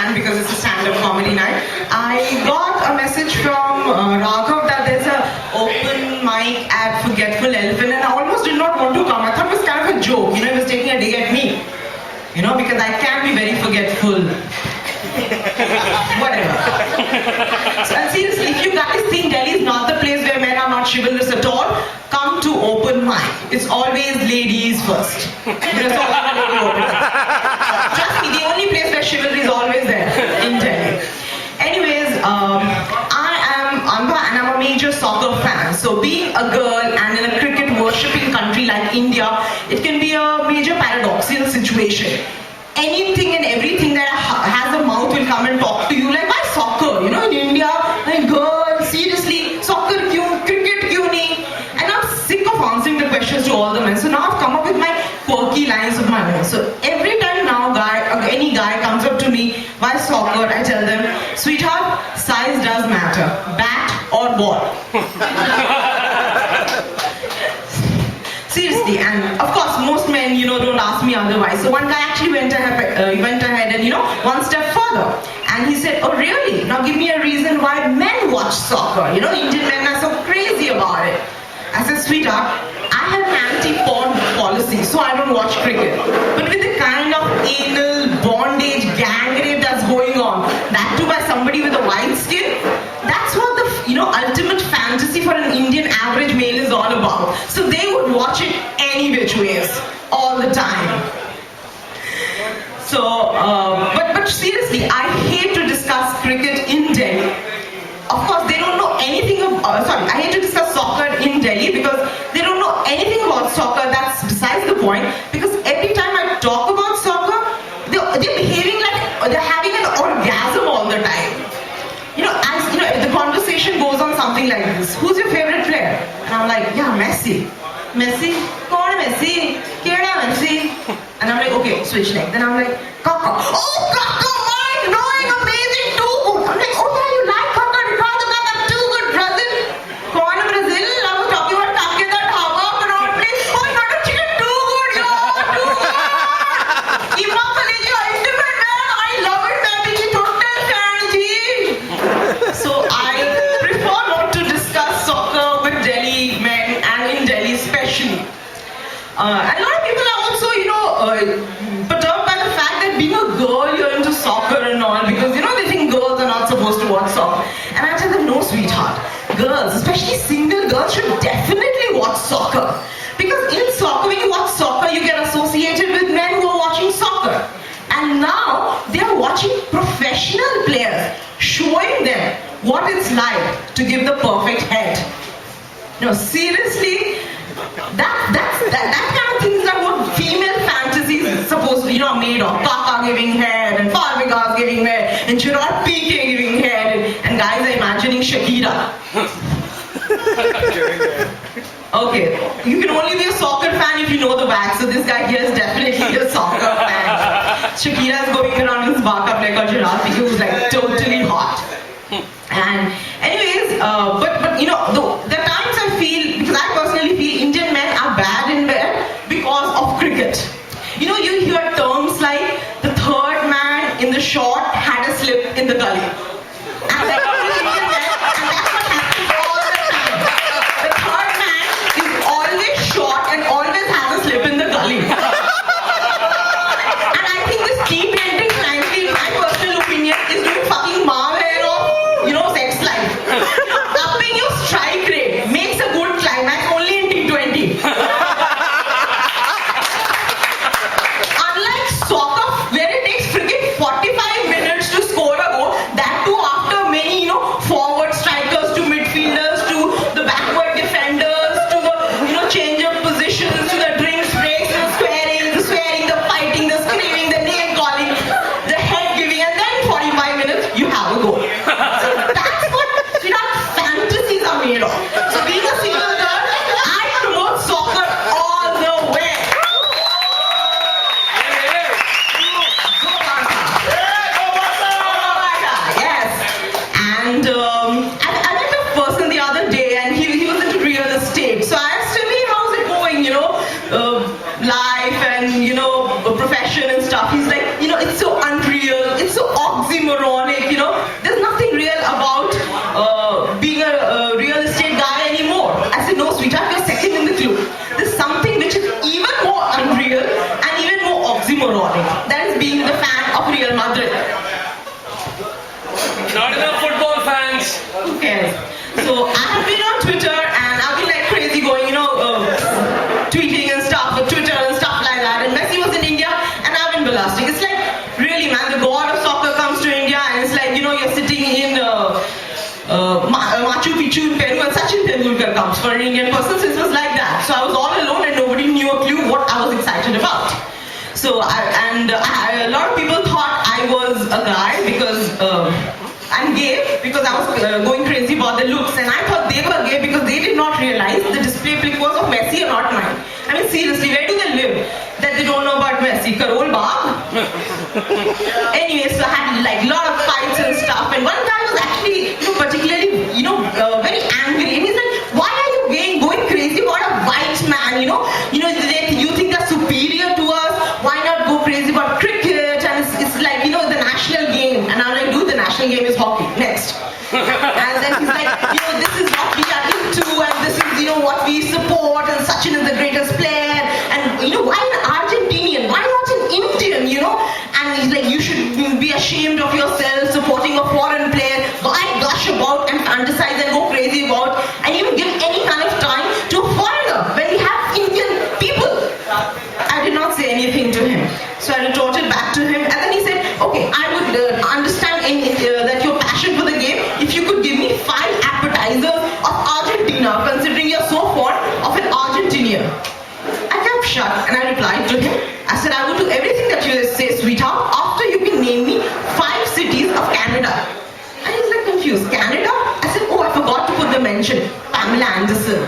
stand because it's a stand-up comedy night. I got a message from Raghav that there's a open mic at Forgetful Elephant, and I almost did not want to come. I thought it was kind of a joke, he was taking a dig at me, because I can be very forgetful. Whatever. So, and seriously, if you guys think Delhi is not the place where men are not chivalrous at all, come to open mic. It's always ladies first. It's always a lady open mic. Trust me, the only place where chivalry is always there in Delhi. Anyways, I am Amba and I'm a major soccer fan. So being a girl and in a cricket worshipping country like India, it can be a major paradoxical situation. Anything and everything that has a mouth will come and talk to you. Like, why soccer? In India, like, girl, seriously, soccer kyun, cricket kyun nahi? And I'm sick of answering the questions to all the men. So now I've come up with my quirky lines of my own. So every time now any guy comes up to me, why soccer? I tell them, sweetheart, size does matter. Bat or ball. Seriously, and of course most men, don't ask me otherwise. So one guy actually went ahead and, one step further. And he said, oh really? Now give me a reason why men watch soccer. Indian men are so crazy about it. I said, sweetheart, I have an anti-porn policy, so I don't watch cricket. But with the kind of anal, bondage, gang rape that's going on, that too by somebody with a white skin, that's what the ultimate fantasy for an Indian average male is all about. So they would watch it any which ways, all the time. So, but seriously, I hate to discuss cricket in Delhi. Of course, they don't know anything I hate to discuss soccer in Delhi because they don't know anything about soccer. That's besides the point. Because every time I talk about soccer, they're behaving like they're having an orgasm all the time. The conversation goes on something like this. Who's your favorite player? And I'm like, yeah, Messi. Messi? Kaun hai Messi? Keda Messi? And I'm like, okay, switch leg. Then I'm like, Kaka. Oh, Kaka, mind blowing, amazing, too good. I'm like, oh yeah, you like Kaka? Ricardo Kaka, too good, Brazil. Kaun hai Brazil? I was talking about Kake da Dhaba, but not please. Oh, not a chicken, too good, yo, too good. Imran Khaliji, ultimate man. I love it, man. Ji, total fan, ji. So I prefer not to discuss soccer with Delhi men and in Delhi especially. And a lot of people are also, perturbed by the fact that being a girl, you're into soccer and all because, they think girls are not supposed to watch soccer. And I tell them, no, sweetheart. Girls, especially single girls, should definitely watch soccer. Because in soccer, when you watch soccer, you get associated with men who are watching soccer. And now, they are watching professional players, showing them what it's like to give the perfect head. Seriously, that kind of things are what female fantasies supposed to, are made of. Kaka giving head, and Parvikas giving head, and Chirag PK giving head, and guys are imagining Shakira. Okay, you can only be a soccer fan if you know the wax, so this guy here is definitely a soccer fan. Shakira is going around in his back up like a Chirag PK who's like totally hot. And anyways, but the times I feel, because I personally feel Indian men are bad in bed because of cricket. You hear terms like the third man in the shot had a slip in the gully. And that's what Indian men, and that's what happens all the time. The third man is always short and always has a slip in the gully. And I think this keep ending frankly, in my personal opinion, is doing fucking marvel of sex life. Upping your strike rate makes a good climax only in T20. Unlike soccer, where it takes friggin' 45 minutes to score a goal, that too after many, forward strikers to midfielders to the backward defenders to the, change of positions to the drinks breaks, the swearing, the fighting, the screaming, the name calling, the head giving, and then 45 minutes, you have a goal. That's what fantasies are made of. So being a single girl, I promote soccer all the way. Go Barca! Yes. And I met a person the other day, and he was into real estate. So I asked him, hey, how's it going? Life and profession and stuff. He's like, it's so unreal, it's so oxymoron. goosebumps for an Indian person, so it was like that. So I was all alone and nobody knew a clue what I was excited about. So, a lot of people thought I was a guy because I'm gay, because I was going crazy about the looks, and I thought they were gay because they did not realize the display pic was of Messi and not mine. I mean, seriously, where do they live that they don't know about Messi? Karol Bagh? Anyway, so I had like a lot of fights and stuff, and one guy was actually, particularly, very angry, and he's like, "Why are you going crazy about a white man? You think they're superior to us? Why not go crazy about cricket?" And it's like, the national game, and I'm like, "Dude, the national game is hockey. Next." And then he's like, "This is what we are into, and this is, what we support, and Sachin is the greatest player, and why an Argentinian? Why not an Indian? And he's like, you should be ashamed of yourself supporting a foreign player. Why gush about and fantasize and go crazy about and even give any kind of time to a foreigner when we have Indian people?" I did not say anything to him. So I retorted back to him, and then he said, "Okay, I would understand that your passion for the game if you could give me 5 appetizers of Argentina, considering you're so fond of an Argentinian." I kept shut and I replied to him. I said, "I will do everything that you say, sweetheart, after you can name me 5 cities of Canada." And he's like confused. "Canada?" I said, "Oh, I forgot to put the mention. Pamela Anderson."